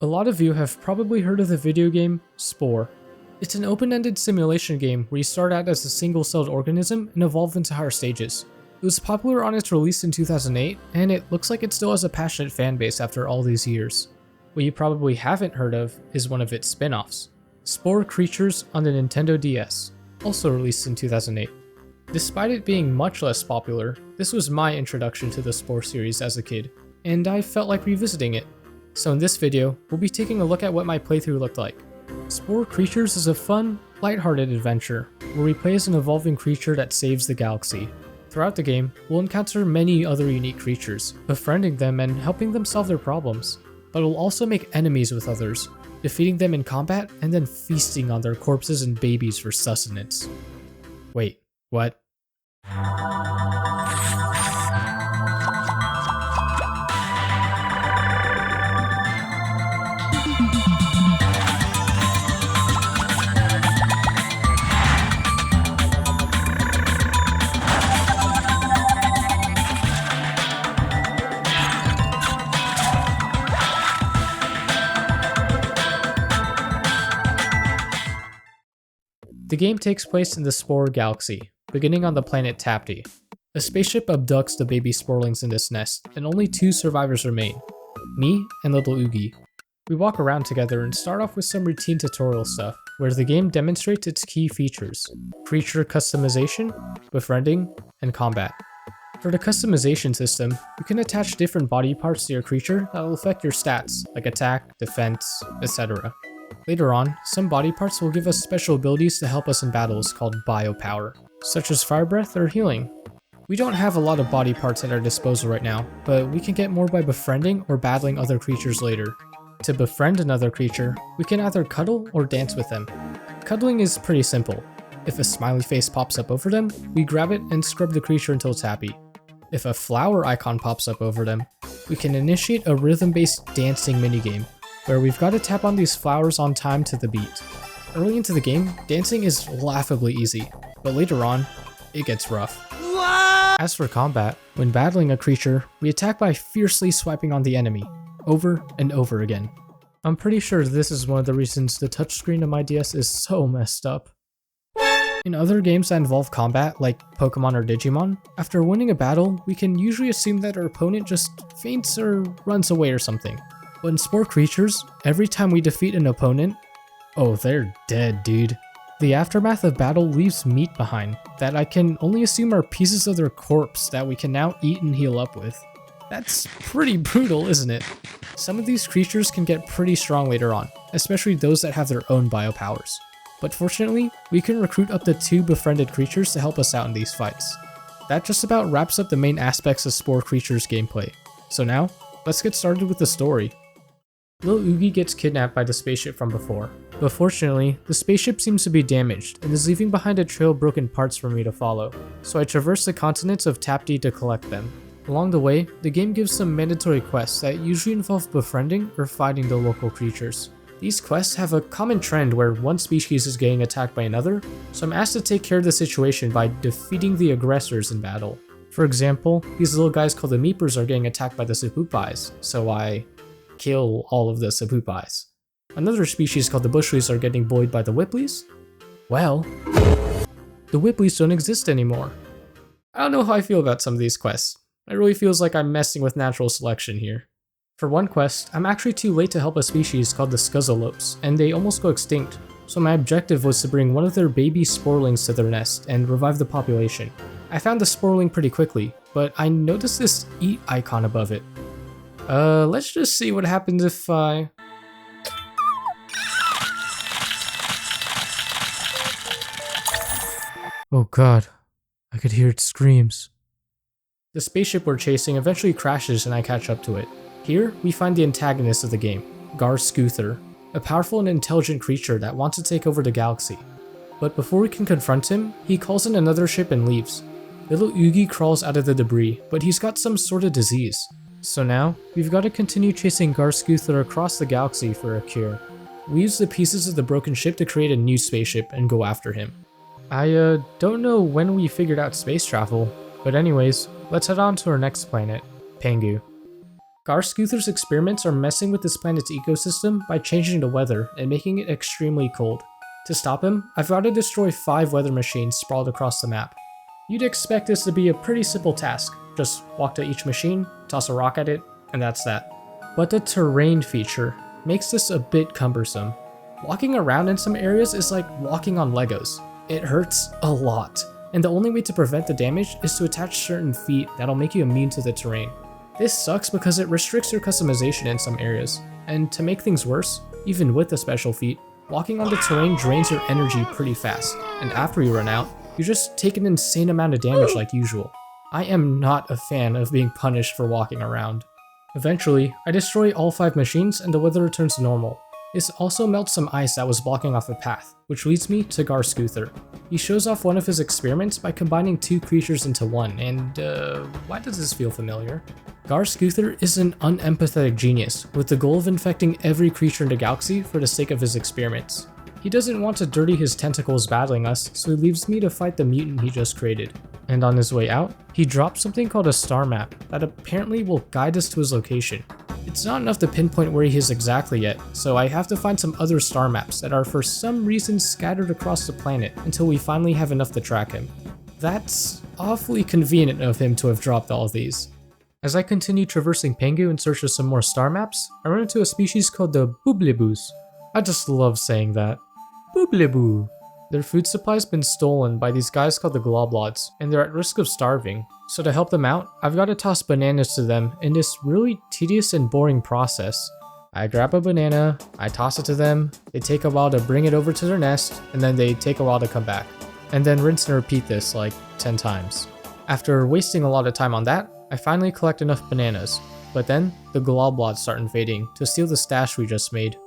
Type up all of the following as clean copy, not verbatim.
A lot of you have probably heard of the video game Spore. It's an open-ended simulation game where you start out as a single-celled organism and evolve into higher stages. It was popular on its release in 2008, and it looks like it still has a passionate fanbase after all these years. What you probably haven't heard of is one of its spin-offs, Spore Creatures on the Nintendo DS, also released in 2008. Despite it being much less popular, this was my introduction to the Spore series as a kid, and I felt like revisiting it. So in this video, we'll be taking a look at what my playthrough looked like. Spore Creatures is a fun, lighthearted adventure, where we play as an evolving creature that saves the galaxy. Throughout the game, we'll encounter many other unique creatures, befriending them and helping them solve their problems. But we'll also make enemies with others, defeating them in combat and then feasting on their corpses and babies for sustenance. Wait, what? The game takes place in the Spore Galaxy, beginning on the planet Tapti. A spaceship abducts the baby sporelings in this nest, and only two survivors remain, me and little Oogie. We walk around together and start off with some routine tutorial stuff, where the game demonstrates its key features: creature customization, befriending, and combat. For the customization system, you can attach different body parts to your creature that will affect your stats, like attack, defense, etc. Later on, some body parts will give us special abilities to help us in battles called biopower, such as fire breath or healing. We don't have a lot of body parts at our disposal right now, but we can get more by befriending or battling other creatures later. To befriend another creature, we can either cuddle or dance with them. Cuddling is pretty simple. If a smiley face pops up over them, we grab it and scrub the creature until it's happy. If a flower icon pops up over them, we can initiate a rhythm-based dancing minigame, where we've got to tap on these flowers on time to the beat. Early into the game, dancing is laughably easy, but later on, it gets rough. As for combat, when battling a creature, we attack by fiercely swiping on the enemy, over and over again. I'm pretty sure this is one of the reasons the touchscreen of my DS is so messed up. In other games that involve combat, like Pokemon or Digimon, after winning a battle, we can usually assume that our opponent just faints or runs away or something. But in Spore Creatures, every time we defeat an opponent, oh, they're dead, dude. The aftermath of battle leaves meat behind that I can only assume are pieces of their corpse that we can now eat and heal up with. That's pretty brutal, isn't it? Some of these creatures can get pretty strong later on, especially those that have their own biopowers. But fortunately, we can recruit up to 2 befriended creatures to help us out in these fights. That just about wraps up the main aspects of Spore Creatures gameplay. So now, let's get started with the story. Little Oogie gets kidnapped by the spaceship from before, but fortunately, the spaceship seems to be damaged and is leaving behind a trail of broken parts for me to follow, so I traverse the continents of Tapti to collect them. Along the way, the game gives some mandatory quests that usually involve befriending or fighting the local creatures. These quests have a common trend where one species is getting attacked by another, so I'm asked to take care of the situation by defeating the aggressors in battle. For example, these little guys called the Meepers are getting attacked by the Supupais, so I kill all of the Supupais. Another species called the Bushleys are getting bullied by the Whipleys? Well, the Whipleys don't exist anymore. I don't know how I feel about some of these quests. It really feels like I'm messing with natural selection here. For one quest, I'm actually too late to help a species called the Scuzzalopes, and they almost go extinct, so my objective was to bring one of their baby sporelings to their nest and revive the population. I found the sporeling pretty quickly, but I noticed this eat icon above it. Let's just see what happens if I... Oh god, I could hear its screams. The spaceship we're chasing eventually crashes and I catch up to it. Here, we find the antagonist of the game, gar'skuther, a powerful and intelligent creature that wants to take over the galaxy. But before we can confront him, he calls in another ship and leaves. Little Oogie crawls out of the debris, but he's got some sort of disease. So now, we've got to continue chasing gar'skuther across the galaxy for a cure. We use the pieces of the broken ship to create a new spaceship and go after him. I don't know when we figured out space travel, but anyways, let's head on to our next planet, Pangu. Gar'skuther's experiments are messing with this planet's ecosystem by changing the weather and making it extremely cold. To stop him, I've got to destroy 5 weather machines sprawled across the map. You'd expect this to be a pretty simple task. Just walk to each machine, toss a rock at it, and that's that. But the terrain feature makes this a bit cumbersome. Walking around in some areas is like walking on Legos. It hurts a lot, and the only way to prevent the damage is to attach certain feet that'll make you immune to the terrain. This sucks because it restricts your customization in some areas, and to make things worse, even with the special feet, walking on the terrain drains your energy pretty fast, and after you run out, you just take an insane amount of damage like usual. I am not a fan of being punished for walking around. Eventually, I destroy all 5 machines and the weather returns to normal. This also melts some ice that was blocking off a path, which leads me to gar'skuther. He shows off one of his experiments by combining 2 creatures into one, and why does this feel familiar? gar'skuther is an unempathetic genius, with the goal of infecting every creature in the galaxy for the sake of his experiments. He doesn't want to dirty his tentacles battling us, so he leaves me to fight the mutant he just created. And on his way out, he drops something called a star map that apparently will guide us to his location. It's not enough to pinpoint where he is exactly yet, so I have to find some other star maps that are for some reason scattered across the planet until we finally have enough to track him. That's awfully convenient of him to have dropped all of these. As I continue traversing Pangu in search of some more star maps, I run into a species called the boobleboos. I just love saying that. Boobleboo. Their food supply's been stolen by these guys called the globlots, and they're at risk of starving. So to help them out, I've got to toss bananas to them in this really tedious and boring process. I grab a banana, I toss it to them, they take a while to bring it over to their nest, and then they take a while to come back. And then rinse and repeat this like 10 times. After wasting a lot of time on that, I finally collect enough bananas, but then the globlots start invading to steal the stash we just made.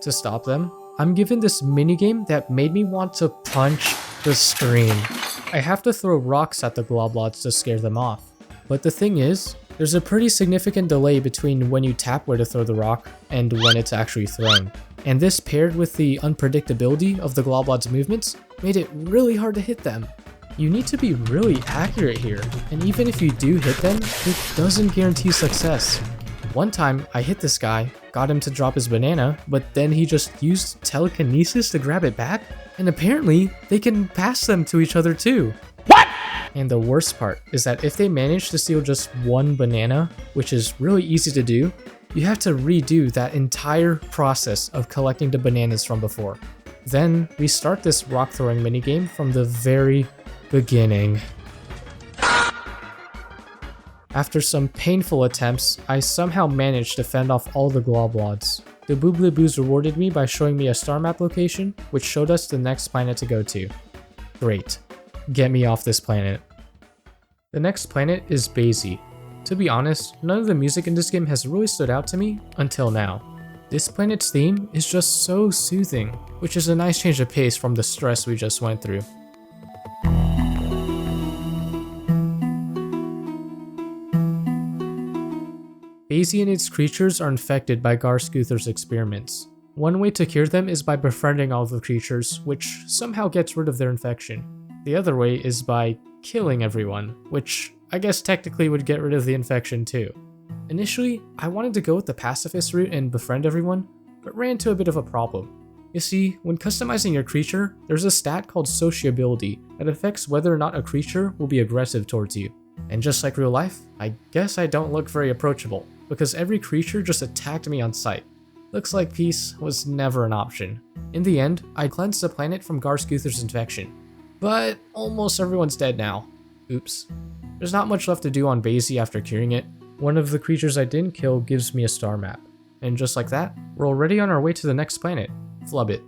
To stop them, I'm given this minigame that made me want to punch the screen. I have to throw rocks at the globlots to scare them off. But the thing is, there's a pretty significant delay between when you tap where to throw the rock and when it's actually thrown. And this paired with the unpredictability of the globlots' movements made it really hard to hit them. You need to be really accurate here, and even if you do hit them, it doesn't guarantee success. One time, I hit this guy, got him to drop his banana, but then he just used telekinesis to grab it back, and apparently, they can pass them to each other too. What? And the worst part is that if they manage to steal just one banana, which is really easy to do, you have to redo that entire process of collecting the bananas from before. Then, we start this rock throwing minigame from the very beginning. After some painful attempts, I somehow managed to fend off all the globlots. The boobleboos rewarded me by showing me a star map location, which showed us the next planet to go to. Great. Get me off this planet. The next planet is Baysee. To be honest, none of the music in this game has really stood out to me until now. This planet's theme is just so soothing, which is a nice change of pace from the stress we just went through. Baysee and its creatures are infected by gar'skuther's experiments. One way to cure them is by befriending all of the creatures, which somehow gets rid of their infection. The other way is by killing everyone, which I guess technically would get rid of the infection too. Initially, I wanted to go with the pacifist route and befriend everyone, but ran into a bit of a problem. You see, when customizing your creature, there's a stat called sociability that affects whether or not a creature will be aggressive towards you. And just like real life, I guess I don't look very approachable, because every creature just attacked me on sight. Looks like peace was never an option. In the end, I cleansed the planet from gar'skuther's infection. But almost everyone's dead now. Oops. There's not much left to do on Baysee after curing it. One of the creatures I didn't kill gives me a star map. And just like that, we're already on our way to the next planet, Flubit.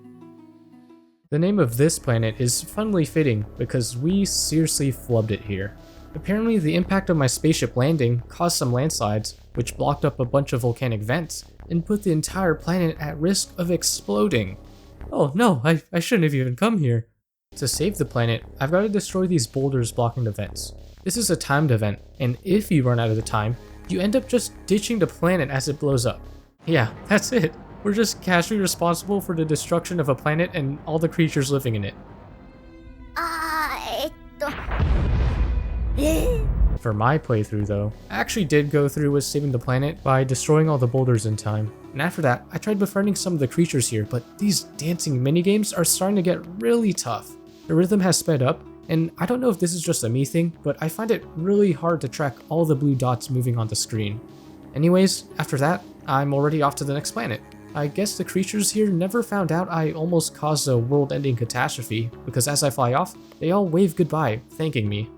The name of this planet is funnily fitting because we seriously flubbed it here. Apparently the impact of my spaceship landing caused some landslides, which blocked up a bunch of volcanic vents and put the entire planet at risk of exploding. Oh no, I shouldn't have even come here. To save the planet, I've got to destroy these boulders blocking the vents. This is a timed event, and if you run out of the time, you end up just ditching the planet as it blows up. Yeah, that's it. We're just casually responsible for the destruction of a planet and all the creatures living in it. For my playthrough though, I actually did go through with saving the planet by destroying all the boulders in time. And after that, I tried befriending some of the creatures here, but these dancing minigames are starting to get really tough. The rhythm has sped up, and I don't know if this is just a me thing, but I find it really hard to track all the blue dots moving on the screen. Anyways, after that, I'm already off to the next planet. I guess the creatures here never found out I almost caused a world-ending catastrophe, because as I fly off, they all wave goodbye, thanking me.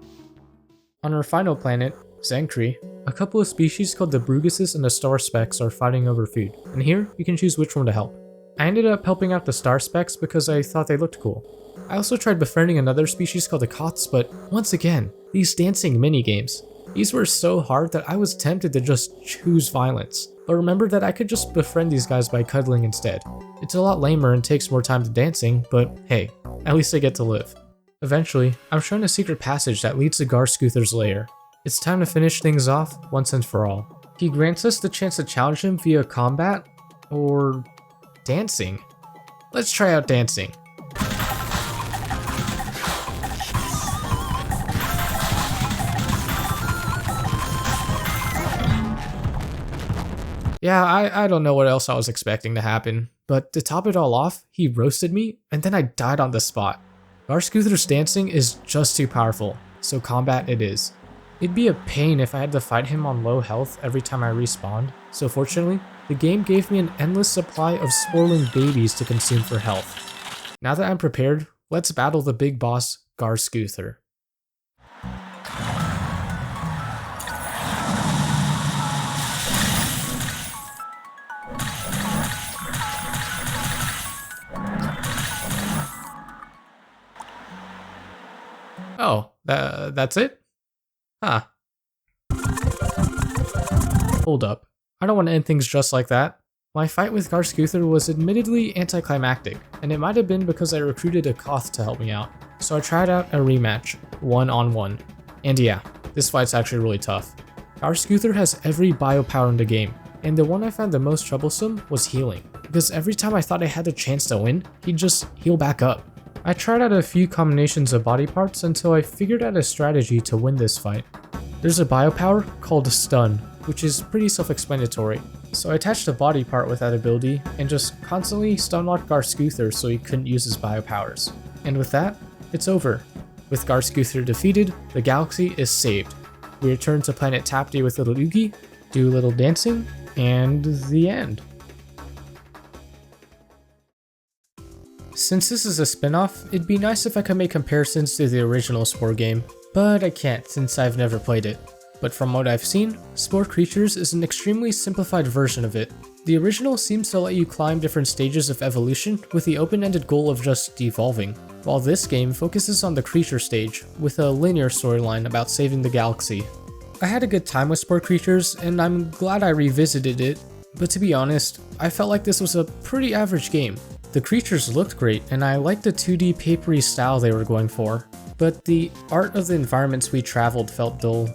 On our final planet, Zencrie, a couple of species called the Bruguses and the Star Specks are fighting over food, and here you can choose which one to help. I ended up helping out the Star Specks because I thought they looked cool. I also tried befriending another species called the Koths, but once again, these dancing minigames. These were so hard that I was tempted to just choose violence, but remember that I could just befriend these guys by cuddling instead. It's a lot lamer and takes more time to dancing, but hey, at least I get to live. Eventually, I'm shown a secret passage that leads to gar'skuther's lair. It's time to finish things off once and for all. He grants us the chance to challenge him via combat, or dancing. Let's try out dancing. Yeah, I don't know what else I was expecting to happen, but to top it all off, he roasted me, and then I died on the spot. gar'skuther's dancing is just too powerful, so combat it is. It'd be a pain if I had to fight him on low health every time I respawned, so fortunately, the game gave me an endless supply of sporling babies to consume for health. Now that I'm prepared, let's battle the big boss, gar'skuther. Oh, that's it? Huh. Hold up. I don't want to end things just like that. My fight with gar'skuther was admittedly anticlimactic, and it might have been because I recruited a Koth to help me out. So I tried out a rematch, 1-on-1. And yeah, this fight's actually really tough. gar'skuther has every bio power in the game, and the one I found the most troublesome was healing, because every time I thought I had a chance to win, he'd just heal back up. I tried out a few combinations of body parts until I figured out a strategy to win this fight. There's a bio power called Stun, which is pretty self-explanatory. So I attached a body part with that ability and just constantly stun-locked gar'skuther so he couldn't use his bio powers. And with that, it's over. With gar'skuther defeated, the galaxy is saved. We return to planet Tapti with little Oogie, do a little dancing, and the end. Since this is a spin-off, it'd be nice if I could make comparisons to the original Spore game, but I can't since I've never played it. But from what I've seen, Spore Creatures is an extremely simplified version of it. The original seems to let you climb different stages of evolution with the open-ended goal of just evolving, while this game focuses on the creature stage, with a linear storyline about saving the galaxy. I had a good time with Spore Creatures, and I'm glad I revisited it, but to be honest, I felt like this was a pretty average game. The creatures looked great, and I liked the 2D papery style they were going for, but the art of the environments we traveled felt dull.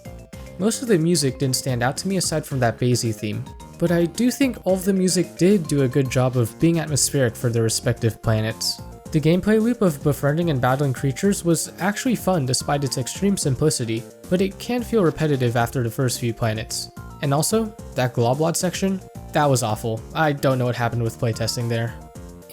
Most of the music didn't stand out to me aside from that Baysee theme, but I do think all of the music did do a good job of being atmospheric for their respective planets. The gameplay loop of befriending and battling creatures was actually fun despite its extreme simplicity, but it can feel repetitive after the first few planets. And also, that Globlod section? That was awful. I don't know what happened with playtesting there.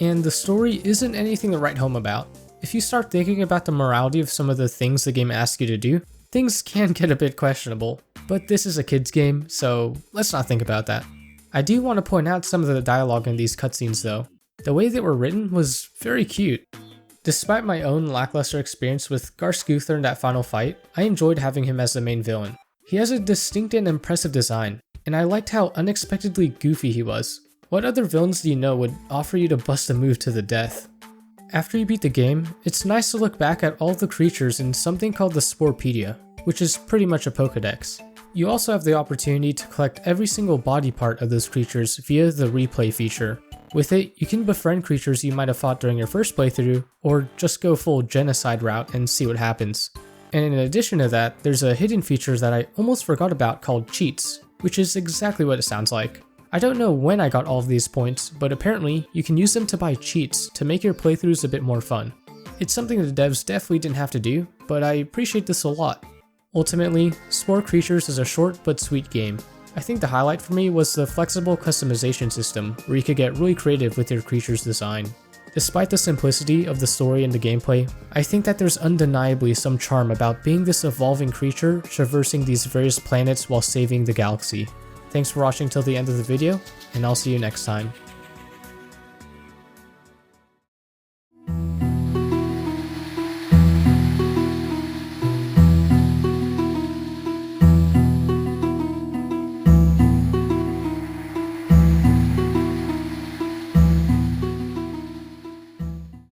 And the story isn't anything to write home about. If you start thinking about the morality of some of the things the game asks you to do, things can get a bit questionable. But this is a kid's game, so let's not think about that. I do want to point out some of the dialogue in these cutscenes though. The way they were written was very cute. Despite my own lackluster experience with gar'skuther in that final fight, I enjoyed having him as the main villain. He has a distinct and impressive design, and I liked how unexpectedly goofy he was. What other villains do you know would offer you to bust a move to the death? After you beat the game, it's nice to look back at all the creatures in something called the Sporepedia, which is pretty much a Pokédex. You also have the opportunity to collect every single body part of those creatures via the replay feature. With it, you can befriend creatures you might have fought during your first playthrough, or just go full genocide route and see what happens. And in addition to that, there's a hidden feature that I almost forgot about called cheats, which is exactly what it sounds like. I don't know when I got all of these points, but apparently you can use them to buy cheats to make your playthroughs a bit more fun. It's something the devs definitely didn't have to do, but I appreciate this a lot. Ultimately, Spore Creatures is a short but sweet game. I think the highlight for me was the flexible customization system, where you could get really creative with your creature's design. Despite the simplicity of the story and the gameplay, I think that there's undeniably some charm about being this evolving creature traversing these various planets while saving the galaxy. Thanks for watching till the end of the video, and I'll see you next time.